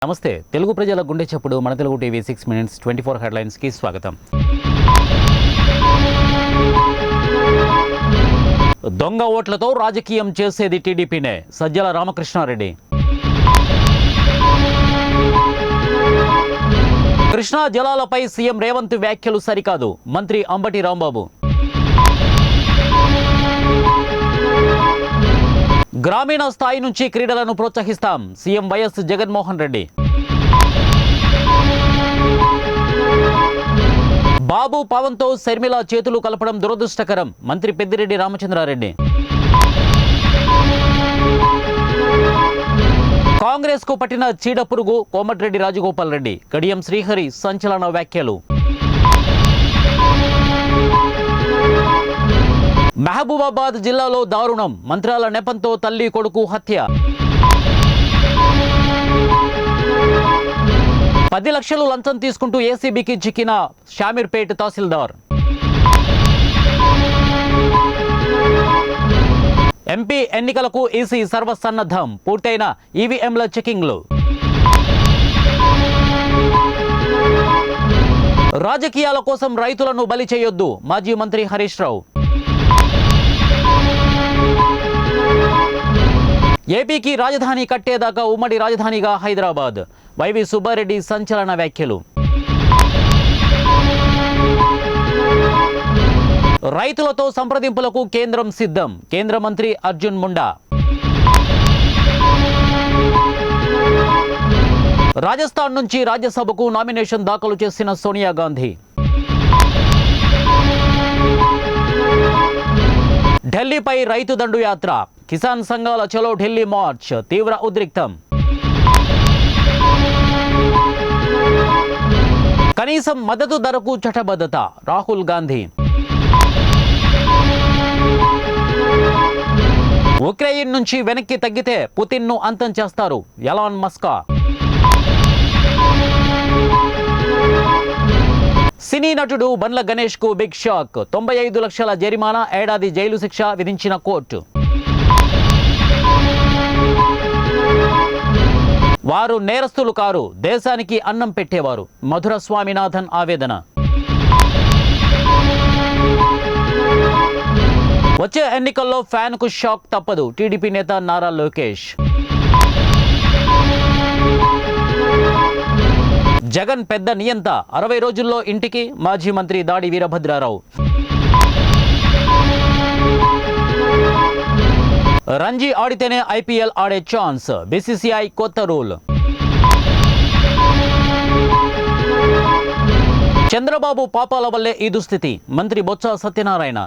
నమస్తే తెలుగు ప్రజల గుండె చప్పుడు మన తెలుగు టీవీ 6 minutes 24 హెడ్లైన్స్ కి స్వాగతం. దొంగ ఓట్లతో రాజకీయం చేసేది టీడీపీనే సజ్జల రామకృష్ణారెడ్డి. కృష్ణా జలాలపై సీఎం రేవంత్ వ్యాఖ్యలు సరికాదు మంత్రి అంబటి రాంబాబు. గ్రామీణ స్థాయి నుంచి క్రీడలను ప్రోత్సహిస్తాం సీఎం వైఎస్ జగన్మోహన్ రెడ్డి. బాబు పవన్తో శర్మిల చేతులు కలపడం దురదృష్టకరం మంత్రి పెద్దిరెడ్డి రామచంద్రారెడ్డి. కాంగ్రెస్ కు పట్టిన చీడపురుగు కోమటిరెడ్డి రాజగోపాల్ రెడ్డి. కడియం శ్రీహరి సంచలన వ్యాఖ్యలు. మహబూబాబాద్ జిల్లాలో దారుణం మంత్రాల నెపంతో తల్లి కొడుకు హత్య. 10 లక్షలు లంచం తీసుకుంటూ ఏసీబీకి చిక్కిన షామీర్పేట్ తహసీల్దార్. ఎంపీ ఎన్నికలకు ఈసీ సర్వసన్నద్ధం పూర్తయిన ఈవీఎంల చెకింగ్లు. రాజకీయాల కోసం రైతులను బలి చేయొద్దు మాజీ మంత్రి హరీష్ రావు. ఏపీకి రాజధాని కట్టేదాకా ఉమ్మడి రాజధానిగా హైదరాబాద్ వైవి సుబ్బారెడ్డి సంచలన వ్యాఖ్యలు. రైతులతో సంప్రదింపులకు కేంద్రం సిద్ధం కేంద్ర మంత్రి అర్జున్ ముండా. రాజస్థాన్ నుంచి రాజ్యసభకు నామినేషన్ దాఖలు చేసిన సోనియా గాంధీ. ఢిల్లీపై రైతు దండుయాత్ర కిసాన్ సంఘాల చలో ఢిల్లీ మార్చ్ తీవ్ర ఉద్రిక్తం. కనీసం మద్దతు ధరకు చట్టబద్ధత రాహుల్ గాంధీ. ఉక్రెయిన్ నుంచి వెనక్కి తగ్గితే పుతిన్ను అంతం చేస్తారు ఎలాన్ మస్క్. సినీ నటుడు బండ్ల గణేష్ కు బిగ్ షాక్ 95 లక్షల జరిమానా ఏడాది జైలు శిక్ష విధించిన కోర్టు. వారు నేరస్తులు కారు దేశానికి అన్నం పెట్టేవారు మధుర స్వామినాథన్ ఆవేదన. వచ్చే ఎన్నికల్లో ఫ్యాన్ కు షాక్ తప్పదు టీడీపీ నేత నారా లోకేష్. జగన్ పెద్ద నియంత 60 రోజుల్లో ఇంటికి మాజీ మంత్రి దాడి వీరభద్రారావు. రంజీ ఆడితేనే ఐపీఎల్ ఆడే ఛాన్స్ బీసీసీఐ కొత్త రూల్. చంద్రబాబు పాపాల వల్లే ఈ దుస్థితి మంత్రి బొత్స సత్యనారాయణ.